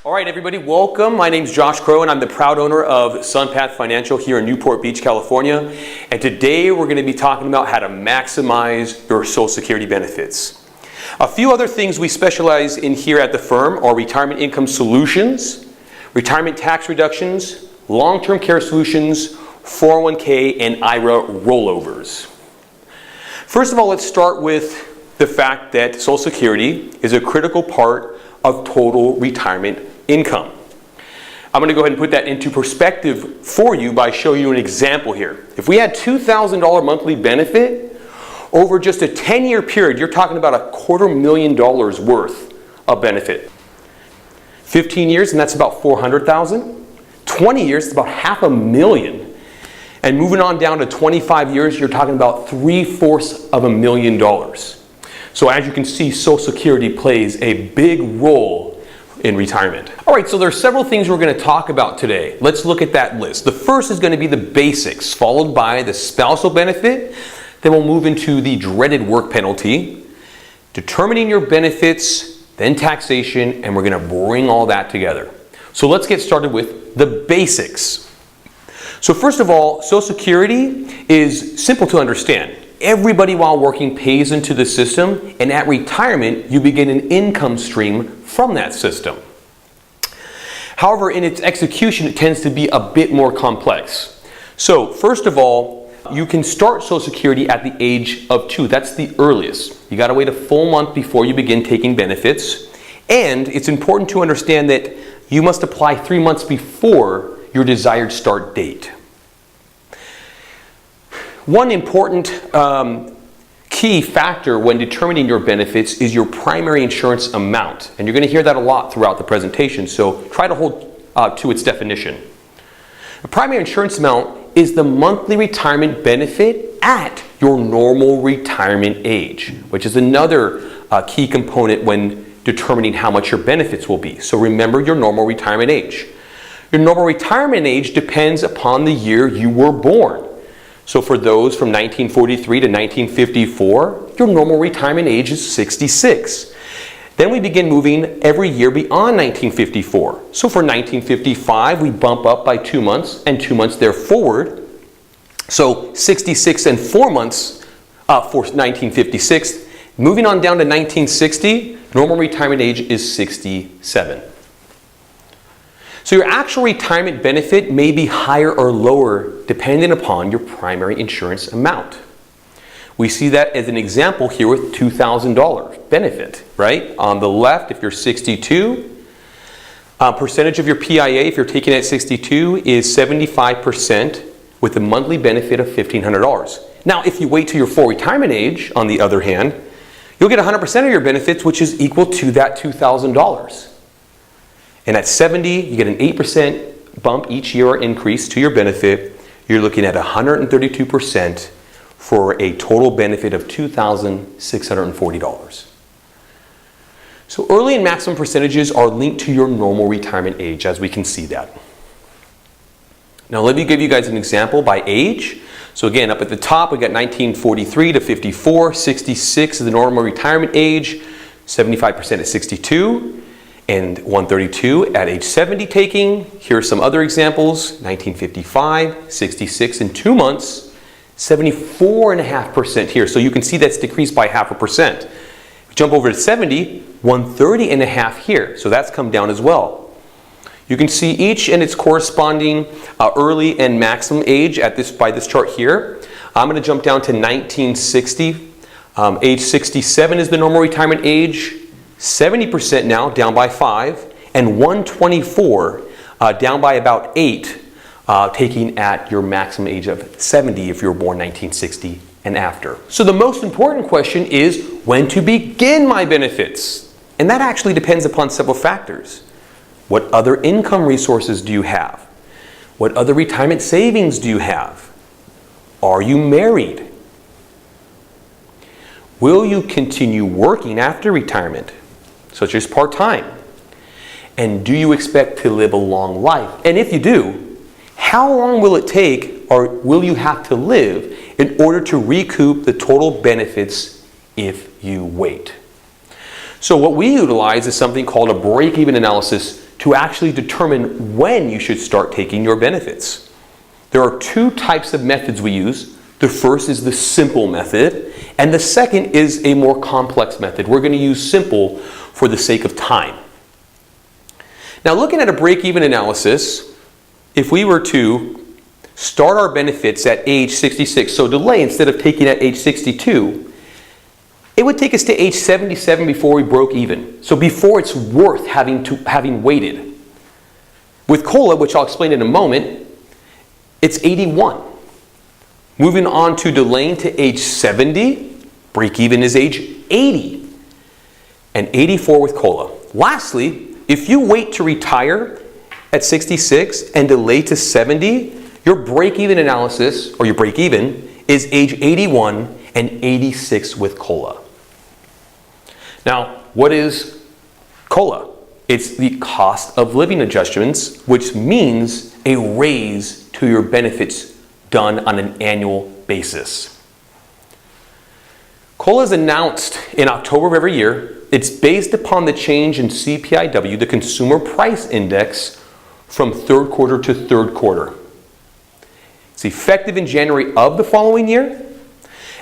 All right, everybody, welcome. My name's Josh Crow, and I'm the proud owner of SunPath Financial here in Newport Beach, California. And today we're going to be talking about how to maximize your Social Security benefits. A few other things we specialize in here at the firm are retirement income solutions, retirement tax reductions, long-term care solutions, 401k, and IRA rollovers. First of all, let's start with the fact that Social Security is a critical part of total retirement income. I'm going to go ahead and put that into perspective for you by showing you an example here. If we had $2,000 monthly benefit over just a 10-year period, you're talking about $250,000 worth of benefit. 15 years, and that's about $400,000. 20 years, it's about $500,000. And moving on down to 25 years, you're talking about $750,000. So as you can see, Social Security plays a big role in retirement. All right, so there are several things we're going to talk about today. Let's look at that list. The first is going to be the basics, followed by the spousal benefit. Then we'll move into the dreaded work penalty, determining your benefits, then taxation, and we're going to bring all that together. So let's get started with the basics. So first of all, Social Security is simple to understand. Everybody while working pays into the system, and at retirement, you begin an income stream from that system. However, in its execution, it tends to be a bit more complex. So, first of all, you can start Social Security at the age of 2. That's the earliest. You got to wait a full month before you begin taking benefits. And it's important to understand that you must apply 3 months before your desired start date. One important key factor when determining your benefits is your primary insurance amount. And you're going to hear that a lot throughout the presentation, so try to hold to its definition. The primary insurance amount is the monthly retirement benefit at your normal retirement age, which is another key component when determining how much your benefits will be. So remember your normal retirement age. Your normal retirement age depends upon the year you were born. So for those from 1943 to 1954, your normal retirement age is 66. Then we begin moving every year beyond 1954. So for 1955, we bump up by 2 months and 2 months there forward. So 66 and 4 months for 1956. Moving on down to 1960, normal retirement age is 67. So your actual retirement benefit may be higher or lower depending upon your primary insurance amount. We see that as an example here with $2,000 benefit, right? On the left, if you're 62, percentage of your PIA, if you're taking it at 62, is 75% with a monthly benefit of $1,500. Now, if you wait till your full retirement age, on the other hand, you'll get 100% of your benefits, which is equal to that $2,000. And at 70, you get an 8% bump each year or increase to your benefit. You're looking at 132% for a total benefit of $2,640. So early and maximum percentages are linked to your normal retirement age, as we can see that. Now let me give you guys an example by age. So again, up at the top, we got 1943 to 54, 66 is the normal retirement age, 75% at 62. And 132 at age 70 taking. Here are some other examples. 1955, 66 in 2 months, 74.5% here. So you can see that's decreased by 0.5%. Jump over to 70, 130.5 here. So that's come down as well. You can see each and its corresponding early and maximum age at by this chart here. I'm going to jump down to 1960. Age 67 is the normal retirement age. 70% now, down by 5, and 124, down by about 8, taking at your maximum age of 70 if you were born 1960 and after. So the most important question is when to begin my benefits. And that actually depends upon several factors. What other income resources do you have? What other retirement savings do you have? Are you married? Will you continue working after retirement, such as part-time? And do you expect to live a long life? And if you do, how long will it take or will you have to live in order to recoup the total benefits if you wait? So what we utilize is something called a break-even analysis to actually determine when you should start taking your benefits. There are two types of methods we use. The first is the simple method, and the second is a more complex method. We're going to use simple for the sake of time. Now, looking at a break-even analysis, if we were to start our benefits at age 66, so delay instead of taking at age 62, it would take us to age 77 before we broke even. So before it's worth having waited. With COLA, which I'll explain in a moment, it's 81. Moving on to delaying to age 70, break even is age 80. And 84 with COLA. Lastly, if you wait to retire at 66 and delay to 70, your break-even analysis, or your break-even, is age 81 and 86 with COLA. Now, what is COLA? It's the cost of living adjustments, which means a raise to your benefits done on an annual basis. COLA is announced in October of every year. It's based upon the change in CPIW, the Consumer Price Index, from third quarter to third quarter. It's effective in January of the following year.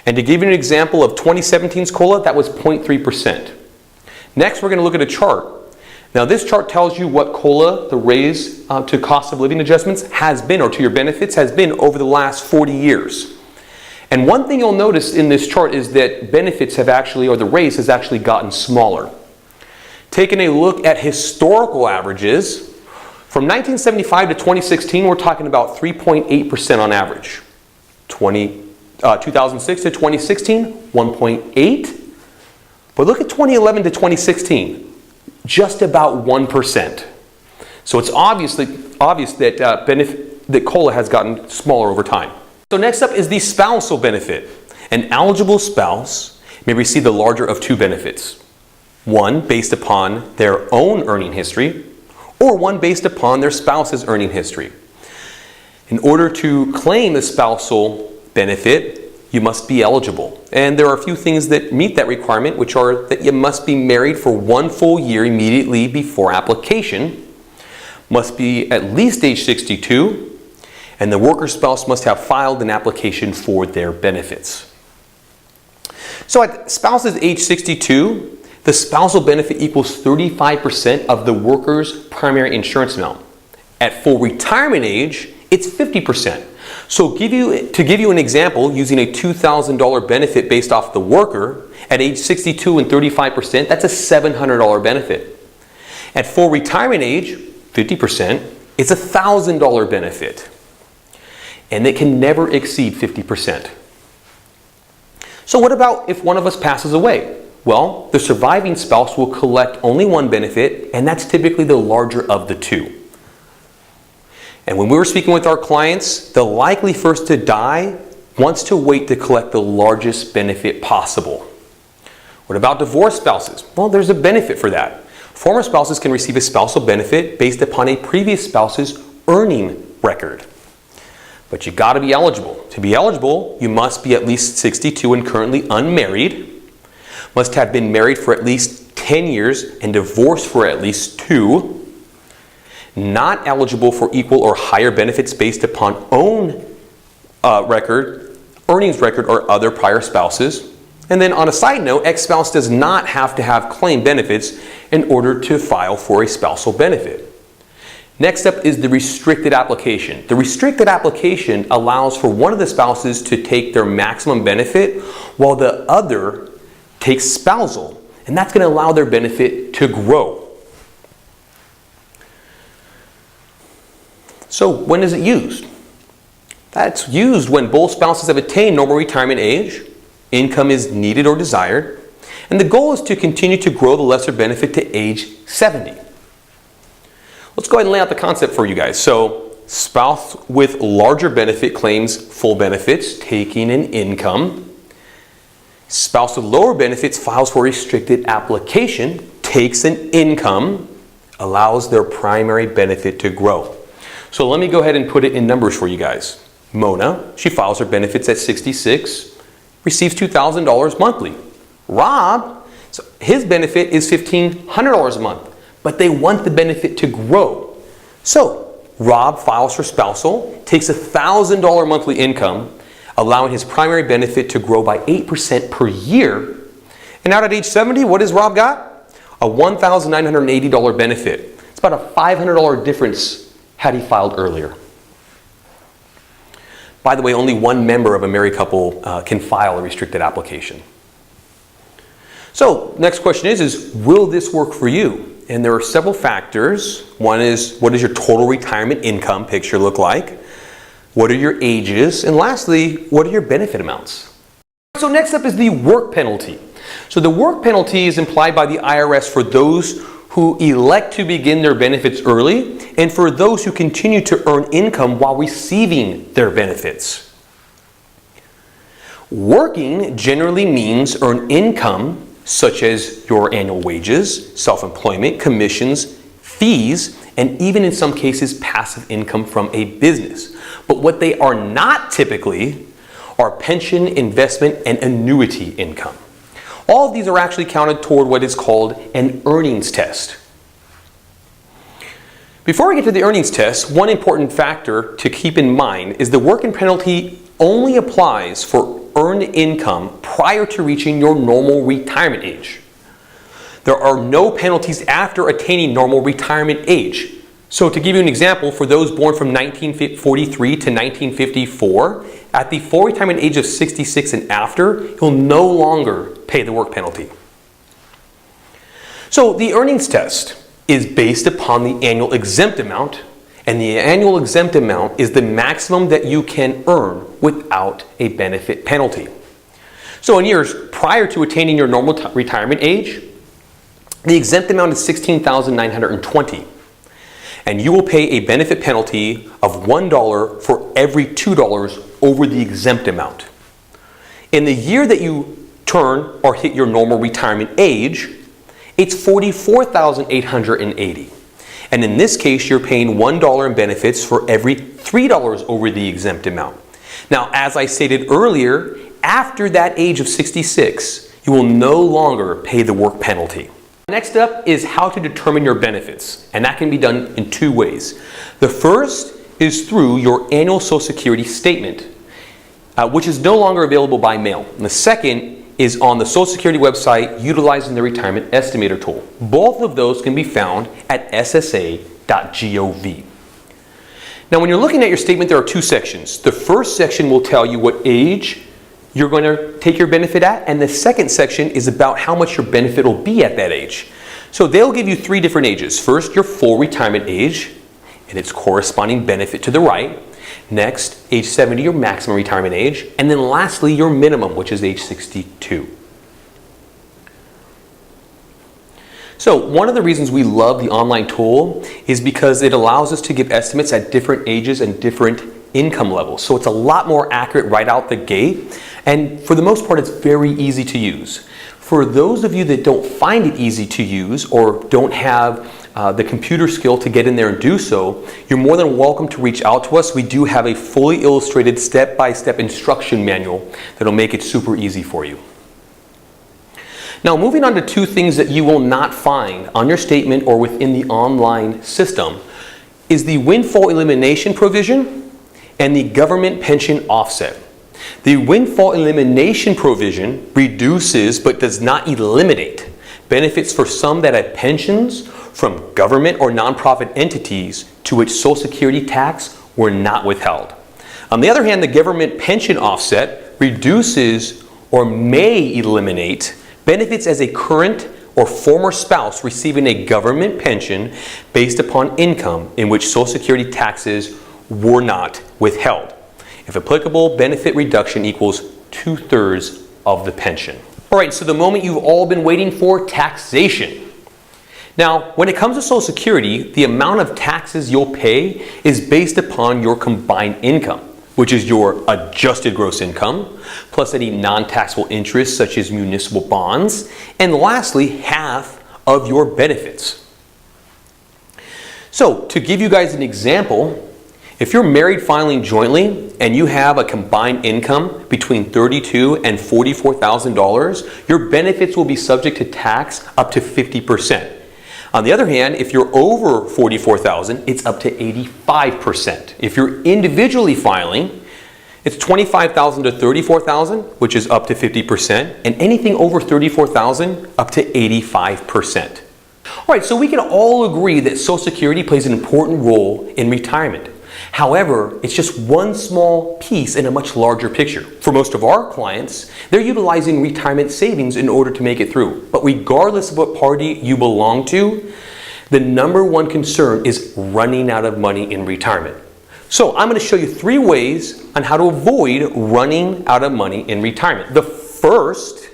And to give you an example of 2017's COLA, that was 0.3%. Next, we're going to look at a chart. Now, this chart tells you what COLA, the raise to cost of living adjustments, has been, or to your benefits, has been over the last 40 years. And one thing you'll notice in this chart is that benefits have actually, or the raise has actually gotten smaller. Taking a look at historical averages, from 1975 to 2016, we're talking about 3.8% on average. 2006 to 2016, 1.8. But look at 2011 to 2016, just about 1%. So it's obvious that COLA has gotten smaller over time. So next up is the spousal benefit. An eligible spouse may receive the larger of two benefits. One based upon their own earning history, or one based upon their spouse's earning history. In order to claim the spousal benefit, you must be eligible. And there are a few things that meet that requirement, which are that you must be married for 1 full year immediately before application, must be at least age 62, and the worker spouse must have filed an application for their benefits. So at spouse's age 62, the spousal benefit equals 35% of the worker's primary insurance amount. At full retirement age, it's 50%. So to give you an example, using a $2,000 benefit based off the worker, at age 62 and 35%, that's a $700 benefit. At full retirement age, 50%, it's a $1,000 benefit. And it can never exceed 50%. So what about if one of us passes away? Well, the surviving spouse will collect only one benefit, and that's typically the larger of the two. And when we were speaking with our clients, the likely first to die wants to wait to collect the largest benefit possible. What about divorced spouses? Well, there's a benefit for that. Former spouses can receive a spousal benefit based upon a previous spouse's earning record. But you got to be eligible. To be eligible, you must be at least 62 and currently unmarried, must have been married for at least 10 years and divorced for at least 2, not eligible for equal or higher benefits based upon own earnings record, or other prior spouses. And then on a side note, ex-spouse does not have to have claimed benefits in order to file for a spousal benefit. Next up is the restricted application. The restricted application allows for one of the spouses to take their maximum benefit while the other takes spousal, and that's going to allow their benefit to grow. So when is it used? That's used when both spouses have attained normal retirement age, income is needed or desired, and the goal is to continue to grow the lesser benefit to age 70. Let's go ahead and lay out the concept for you guys. So, spouse with larger benefit claims full benefits, taking an income. Spouse with lower benefits files for a restricted application, takes an income, allows their primary benefit to grow. So let me go ahead and put it in numbers for you guys. Mona, she files her benefits at 66, receives $2,000 monthly. Rob, so his benefit is $1,500 a month, but they want the benefit to grow. So Rob files for spousal, takes $1,000 monthly income, allowing his primary benefit to grow by 8% per year. And out at age 70, what has Rob got? A $1,980 benefit. It's about a $500 difference had he filed earlier. By the way, only one member of a married couple can file a restricted application. So next question is will this work for you? And there are several factors. One is, what does your total retirement income picture look like? What are your ages? And lastly, what are your benefit amounts? So next up is the work penalty. So the work penalty is implied by the IRS for those who elect to begin their benefits early and for those who continue to earn income while receiving their benefits. Working generally means earn income such as your annual wages, self-employment, commissions, fees, and even in some cases passive income from a business. But what they are not typically are pension, investment, and annuity income. All of these are actually counted toward what is called an earnings test. Before we get to the earnings test, one important factor to keep in mind is the working penalty only applies for earned income prior to reaching your normal retirement age. There are no penalties after attaining normal retirement age. So to give you an example, for those born from 1943 to 1954, at the full retirement age of 66 and after, you'll no longer pay the work penalty. So the earnings test is based upon the annual exempt amount, and the annual exempt amount is the maximum that you can earn without a benefit penalty. So in years prior to attaining your normal retirement age, the exempt amount is $16,920. And you will pay a benefit penalty of $1 for every $2 over the exempt amount. In the year that you turn or hit your normal retirement age, it's $44,880. And in this case, you're paying $1 in benefits for every $3 over the exempt amount. Now, as I stated earlier, after that age of 66, you will no longer pay the work penalty. Next up is how to determine your benefits, and that can be done in two ways. The first is through your annual Social Security statement, which is no longer available by mail. And the second is on the Social Security website utilizing the retirement estimator tool. Both of those can be found at ssa.gov. Now when you're looking at your statement, there are two sections. The first section will tell you what age you're going to take your benefit at, and the second section is about how much your benefit will be at that age. So they'll give you three different ages. First, your full retirement age and its corresponding benefit to the right. Next, age 70, your maximum retirement age. And then lastly, your minimum, which is age 62. So one of the reasons we love the online tool is because it allows us to give estimates at different ages and different income levels. So it's a lot more accurate right out the gate. And for the most part, it's very easy to use. For those of you that don't find it easy to use or don't have the computer skill to get in there and do so, you're more than welcome to reach out to us. We do have a fully illustrated step-by-step instruction manual that'll make it super easy for you. Now, moving on to two things that you will not find on your statement or within the online system is the windfall elimination provision and the government pension offset. The windfall elimination provision reduces but does not eliminate benefits for some that have pensions from government or nonprofit entities to which Social Security tax were not withheld. On the other hand, the government pension offset reduces or may eliminate benefits as a current or former spouse receiving a government pension based upon income in which Social Security taxes were not withheld. If applicable, benefit reduction equals 2/3 of the pension. All right, so the moment you've all been waiting for, taxation. Now, when it comes to Social Security, the amount of taxes you'll pay is based upon your combined income, which is your adjusted gross income, plus any non-taxable interests such as municipal bonds, and lastly, half of your benefits. So, to give you guys an example, if you're married filing jointly and you have a combined income between $32,000 and $44,000, your benefits will be subject to tax up to 50%. On the other hand, if you're over $44,000, it's up to 85%. If you're individually filing, it's $25,000 to $34,000, which is up to 50%, and anything over $34,000 up to 85%. All right, so we can all agree that Social Security plays an important role in retirement. However, it's just one small piece in a much larger picture. For most of our clients, they're utilizing retirement savings in order to make it through. But regardless of what party you belong to, the number one concern is running out of money in retirement. So I'm going to show you 3 ways on how to avoid running out of money in retirement. The first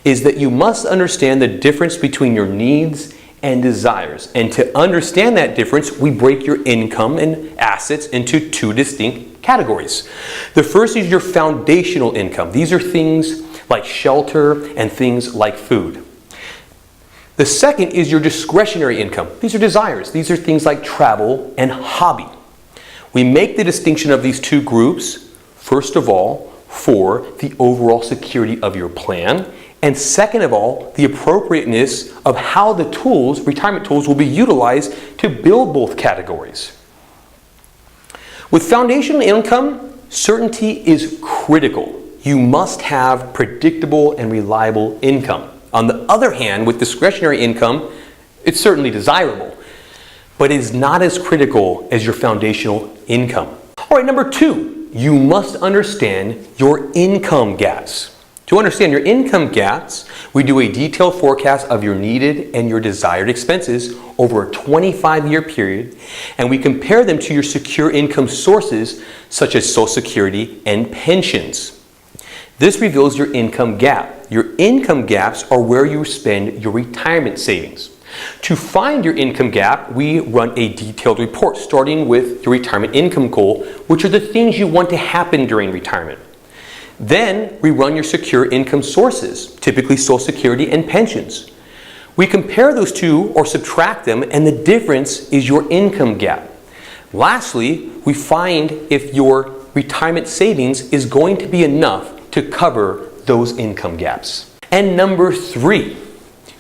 is that you must understand the difference between your needs and desires. And to understand that difference, we break your income and assets into 2 distinct categories. The first is your foundational income. These are things like shelter and things like food. The second is your discretionary income. These are desires. These are things like travel and hobby. We make the distinction of these 2 groups, first of all, for the overall security of your plan, and second of all, the appropriateness of how the tools, retirement tools, will be utilized to build both categories. With foundational income, certainty is critical. You must have predictable and reliable income. On the other hand, with discretionary income, it's certainly desirable, but it is not as critical as your foundational income. All right, number 2, you must understand your income gaps. To understand your income gaps, we do a detailed forecast of your needed and your desired expenses over a 25-year period, and we compare them to your secure income sources such as Social Security and pensions. This reveals your income gap. Your income gaps are where you spend your retirement savings. To find your income gap, we run a detailed report starting with your retirement income goal, which are the things you want to happen during retirement. Then we run your secure income sources, typically Social Security and pensions. We compare those 2 or subtract them, and the difference is your income gap. Lastly, we find if your retirement savings is going to be enough to cover those income gaps. And number 3,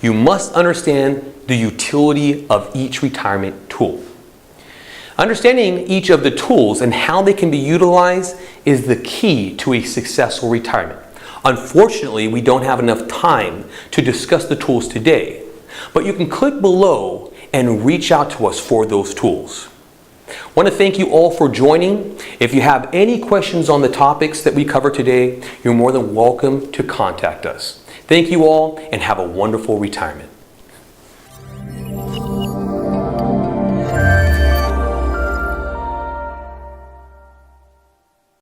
you must understand the utility of each retirement tool. Understanding each of the tools and how they can be utilized is the key to a successful retirement. Unfortunately, we don't have enough time to discuss the tools today, but you can click below and reach out to us for those tools. I want to thank you all for joining. If you have any questions on the topics that we cover today, you're more than welcome to contact us. Thank you all and have a wonderful retirement.